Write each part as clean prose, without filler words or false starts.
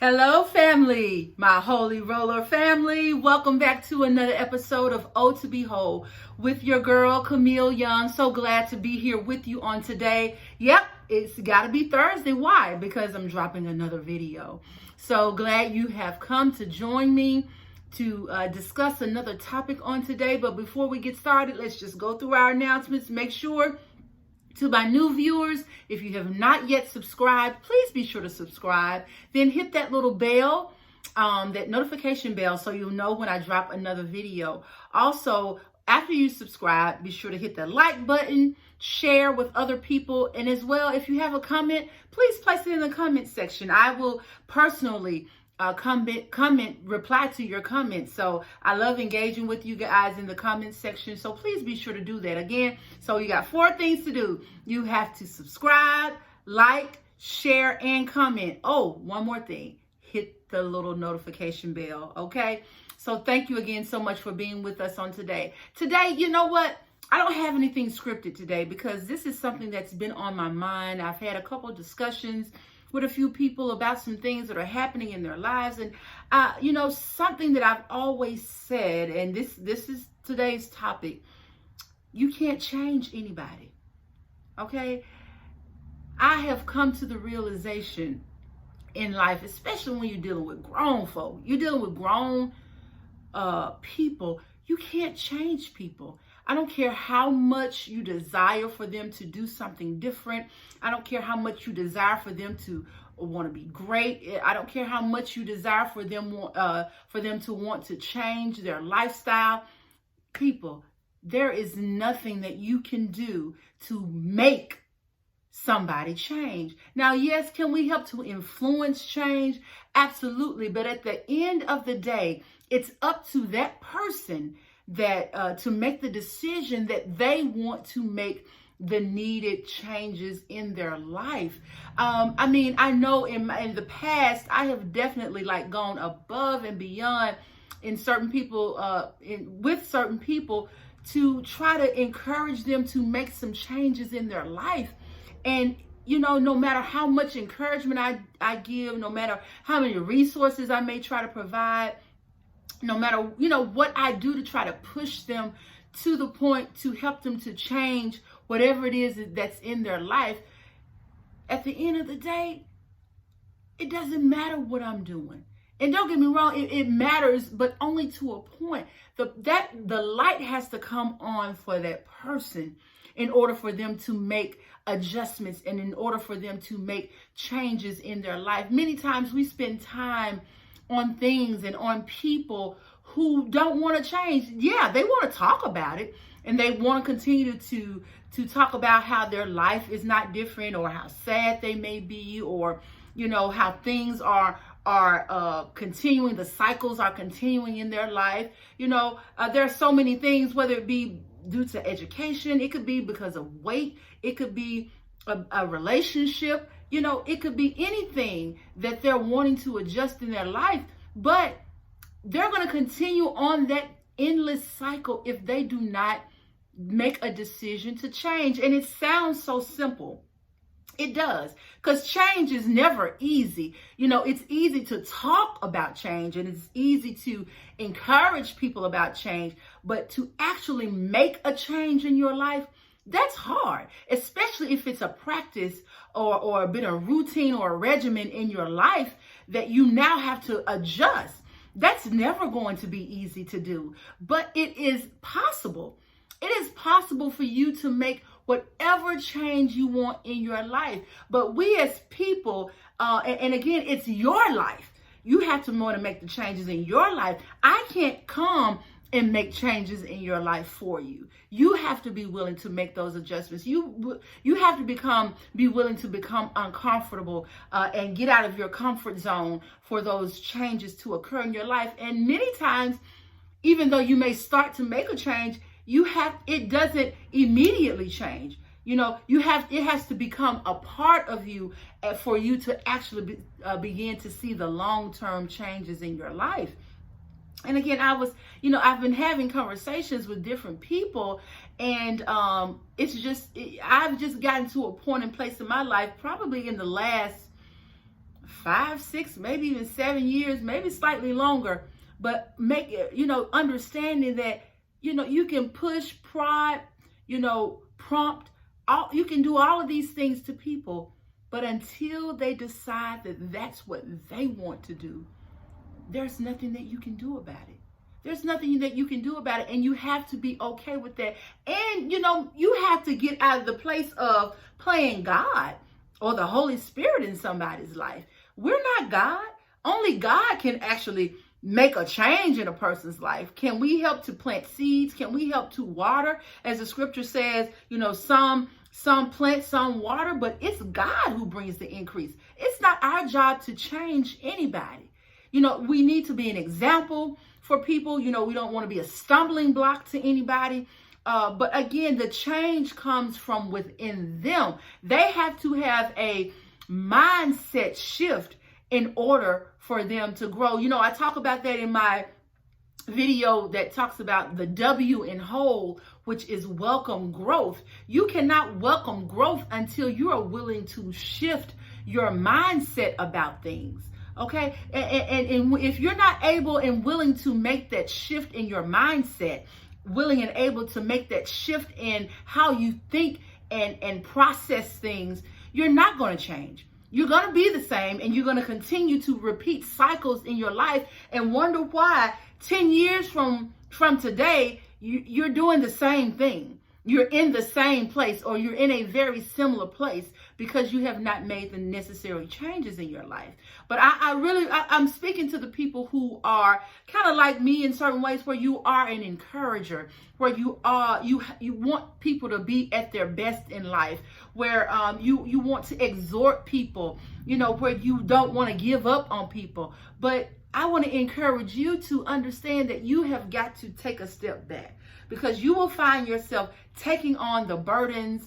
Hello, family, my holy roller family. Welcome back to another episode of O.T.B.H.O.L.E with your girl, Camille Young. So glad to be here with you on today. Yep, it's got to be Thursday. Why? Because I'm dropping another video. So glad you have come to join me to discuss another topic on today. But before we get started, let's just go through our announcements. Make sure to my new viewers, if you have not yet subscribed, please be sure to subscribe. Then hit that little bell, that notification bell, so you'll know when I drop another video. Also, after you subscribe, be sure to hit the like button, share with other people, and as well, if you have a comment, please place it in the comment section. I will personally reply to your comments. So I love engaging with you guys in the comment section. So please be sure to do that. Again, so you got 4 things to do. You have to subscribe, like, share, and comment. Oh, one more thing. Hit the little notification bell. Okay. So thank you again so much for being with us on today. Today, you know what? I don't have anything scripted today because this is something that's been on my mind. I've had a couple of discussions with a few people about some things that are happening in their lives. And, something that I've always said, and this is today's topic, you can't change anybody, okay? I have come to the realization in life, especially when you're dealing with grown folk, you're dealing with grown people, you can't change people. I don't care how much you desire for them to do something different. I don't care how much you desire for them to want to be great. I don't care how much you desire for them to want to change their lifestyle. People, there is nothing that you can do to make somebody change. Now, yes, can we help to influence change? Absolutely. But at the end of the day, it's up to that person that to make the decision that they want to make the needed changes in their life. I know in the past, I have definitely gone above and beyond in certain people, with certain people to try to encourage them to make some changes in their life. And no matter how much encouragement I give, no matter how many resources I may try to provide, no matter, what I do to try to push them to the point to help them to change whatever it is that's in their life, at the end of the day, it doesn't matter what I'm doing. And don't get me wrong, it matters, but only to a point. The light has to come on for that person in order for them to make adjustments and in order for them to make changes in their life. Many times we spend time on things and on people who don't want to change. Yeah, they want to talk about it and they want to continue to talk about how their life is not different or how sad they may be or, how things are continuing, the cycles are continuing in their life. There are so many things, whether it be due to education, it could be because of weight, it could be a relationship, it could be anything that they're wanting to adjust in their life, but they're going to continue on that endless cycle if they do not make a decision to change. And it sounds so simple. It does, because change is never easy. It's easy to talk about change and it's easy to encourage people about change, but to actually make a change in your life, that's hard, especially if it's a practice or a bit of routine or a regimen in your life that you now have to adjust. That's never going to be easy to do, but it is possible. It is possible for you to make whatever change you want in your life. But we as people, and again, it's your life. You have to want to make the changes in your life. I can't come and make changes in your life for you. You have to be willing to make those adjustments. You have to be willing to become uncomfortable and get out of your comfort zone for those changes to occur in your life. And many times, even though you may start to make a change, it doesn't immediately change. It has to become a part of you for you to actually begin to see the long-term changes in your life. And again, I've been having conversations with different people, and I've just gotten to a point and place in my life, probably in the last 5, 6, maybe even 7 years, maybe slightly longer. But make it, understanding that, you can push, prod, prompt, you can do all of these things to people. But until they decide that that's what they want to do, there's nothing that you can do about it. There's nothing that you can do about it. And you have to be okay with that. And, you have to get out of the place of playing God or the Holy Spirit in somebody's life. We're not God. Only God can actually make a change in a person's life. Can we help to plant seeds? Can we help to water? As the scripture says, some plant, some water, but it's God who brings the increase. It's not our job to change anybody. We need to be an example for people. We don't want to be a stumbling block to anybody. But again, the change comes from within them. They have to have a mindset shift in order for them to grow. I talk about that in my video that talks about the W in whole, which is welcome growth. You cannot welcome growth until you are willing to shift your mindset about things. Okay. And if you're not able and willing to make that shift in your mindset, willing and able to make that shift in how you think and process things, you're not going to change. You're going to be the same, and you're going to continue to repeat cycles in your life and wonder why 10 years from today, you're doing the same thing. You're in the same place, or you're in a very similar place because you have not made the necessary changes in your life. But I'm speaking to the people who are kind of like me in certain ways, where you are an encourager, where you want people to be at their best in life, where you want to exhort people, where you don't want to give up on people. But I want to encourage you to understand that you have got to take a step back, because you will find yourself taking on the burdens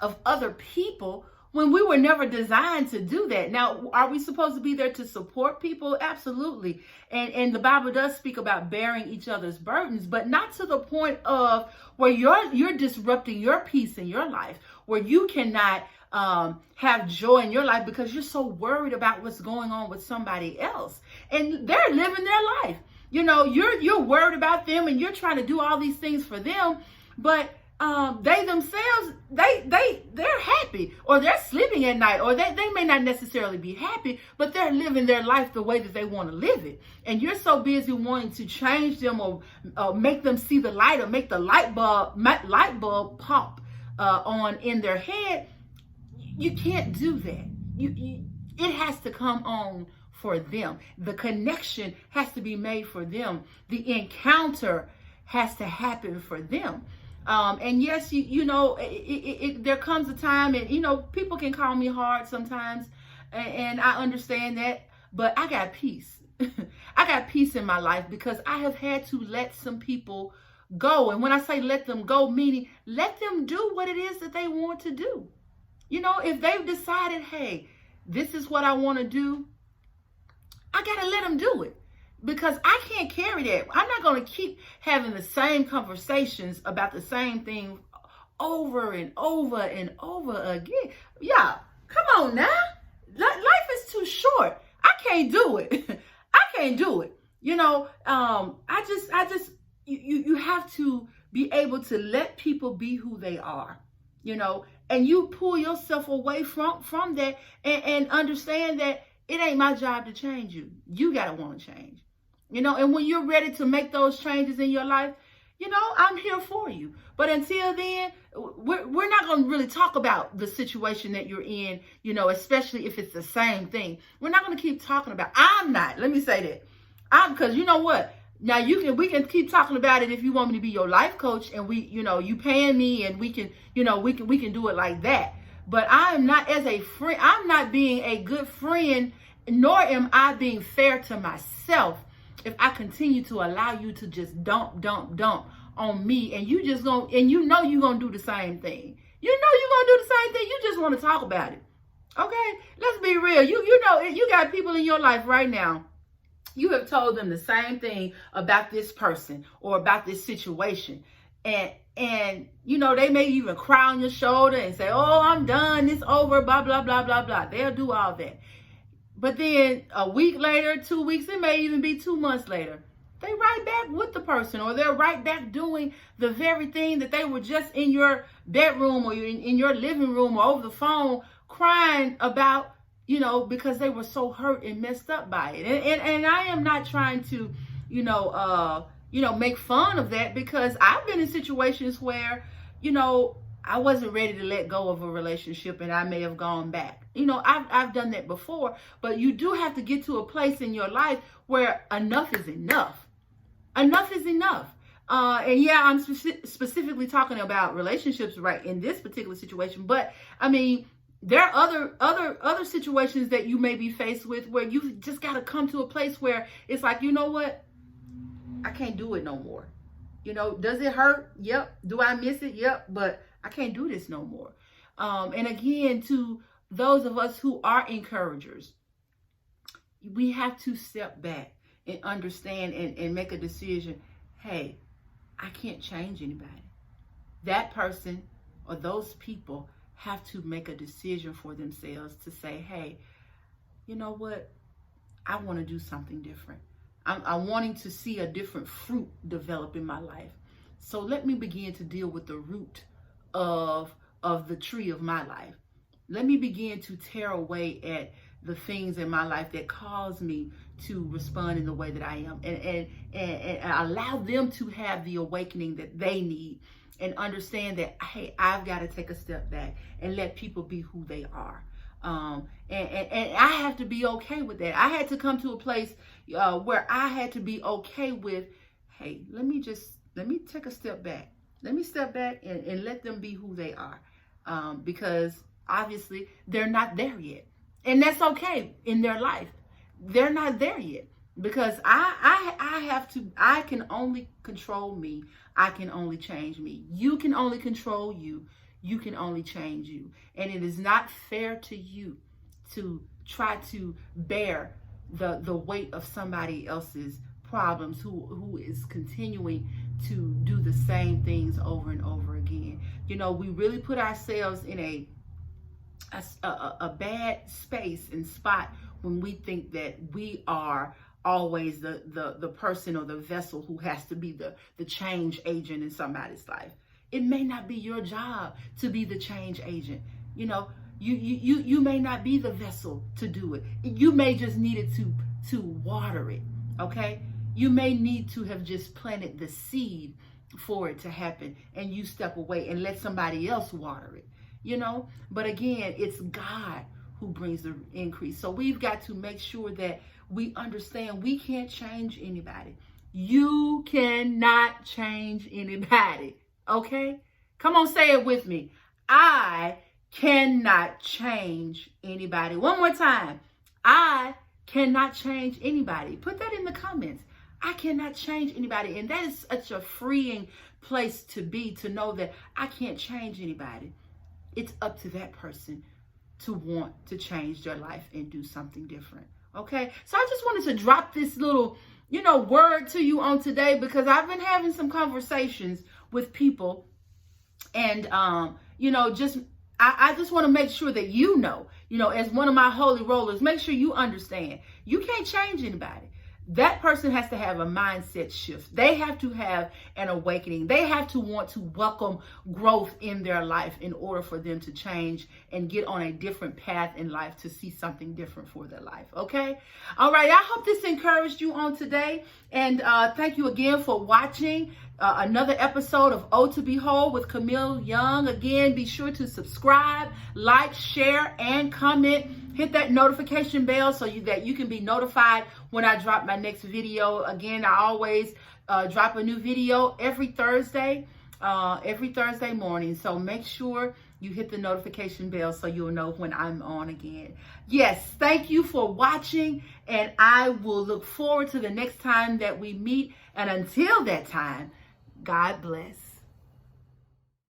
of other people when we were never designed to do that. Now, are we supposed to be there to support people? Absolutely. And the Bible does speak about bearing each other's burdens, but not to the point of where you're disrupting your peace in your life, where you cannot have joy in your life because you're so worried about what's going on with somebody else. And they're living their life. You're worried about them, and you're trying to do all these things for them, but they themselves, they're happy, or they're sleeping at night, or they may not necessarily be happy, but they're living their life the way that they want to live it. And you're so busy wanting to change them or make them see the light, or make the light bulb pop on in their head. You can't do that. It has to come on for them. The connection has to be made for them. The encounter has to happen for them. And yes, there comes a time, and people can call me hard sometimes, and I understand that, but I got peace. I got peace in my life because I have had to let some people go. And when I say let them go, meaning let them do what it is that they want to do. If they've decided, hey, this is what I want to do, I got to let them do it, because I can't carry that. I'm not going to keep having the same conversations about the same thing over and over and over again. Yeah, come on now. Life is too short. I can't do it. I can't do it. You have to be able to let people be who they are, and you pull yourself away from that and understand that it ain't my job to change you. You got to want to change, and when you're ready to make those changes in your life, I'm here for you. But until then, we're not going to really talk about the situation that you're in, especially if it's the same thing. We're not going to keep talking about, I'm not, let me say that. Because you know what? Now we can keep talking about it if you want me to be your life coach, and you paying me, and we can do it like that. But I am not, as a friend, I'm not being a good friend, nor am I being fair to myself if I continue to allow you to just dump on me, and you're gonna do the same thing. You're gonna do the same thing. You just want to talk about it. Okay? Let's be real. You got people in your life right now. You have told them the same thing about this person or about this situation. And they may even cry on your shoulder and say, oh, I'm done, it's over, blah, blah, blah, blah, blah. They'll do all that. But then a week later, 2 weeks, it may even be 2 months later, they right back with the person, or they're right back doing the very thing that they were just in your bedroom or in your living room or over the phone crying about, because they were so hurt and messed up by it. And I am not trying to, make fun of that, because I've been in situations where, I wasn't ready to let go of a relationship and I may have gone back. I've done that before, but you do have to get to a place in your life where enough is enough. Enough is enough. And yeah, I'm specifically talking about relationships right in this particular situation, but I mean, there are other situations that you may be faced with where you just got to come to a place where it's like, you know what? I can't do it no more. Does it hurt? Yep. Do I miss it? Yep. But I can't do this no more. And again, to those of us who are encouragers, we have to step back and understand and make a decision. Hey, I can't change anybody. That person or those people have to make a decision for themselves to say, hey, you know what? I want to do something different. I'm wanting to see a different fruit develop in my life. So let me begin to deal with the root of the tree of my life. Let me begin to tear away at the things in my life that cause me to respond in the way that I am, and allow them to have the awakening that they need, and understand that, hey, I've got to take a step back and let people be who they are. And I have to be okay with that. I had to come to a place where I had to be okay with, hey, let me take a step back. Let me step back and let them be who they are. Because obviously they're not there yet. And that's okay in their life. They're not there yet. Because I can only control me. I can only change me. You can only control you. You can only change you. And it is not fair to you to try to bear the weight of somebody else's problems who is continuing to do the same things over and over again. We really put ourselves in a bad space and spot when we think that we are always the person or the vessel who has to be the change agent in somebody's life. It may not be your job to be the change agent. You may not be the vessel to do it. You may just need it to water it. Okay? You may need to have just planted the seed for it to happen, and you step away and let somebody else water it. But again, it's God who brings the increase. So we've got to make sure that we understand we can't change anybody. You cannot change anybody. Okay? Come on, say it with me. I cannot change anybody. One more time. I cannot change anybody. Put that in the comments. I cannot change anybody. And that is such a freeing place to be, to know that I can't change anybody. It's up to that person to want to change their life and do something different. Okay? So I just wanted to drop this little, word to you on today, because I've been having some conversations with people, and I just want to make sure that as one of my holy rollers, make sure you understand you can't change anybody. That person has to have a mindset shift. They have to have an awakening. They have to want to welcome growth in their life in order for them to change and get on a different path in life to see something different for their life. Okay? All right. I hope this encouraged you on today. And thank you again for watching another episode of O.H.O.L.E with Camille Young. Again, be sure to subscribe, like, share, and comment. Hit that notification bell so that you can be notified when I drop my next video. Again, I always drop a new video every Thursday morning. So make sure you hit the notification bell so you'll know when I'm on again. Yes, thank you for watching, and I will look forward to the next time that we meet. And until that time, God bless.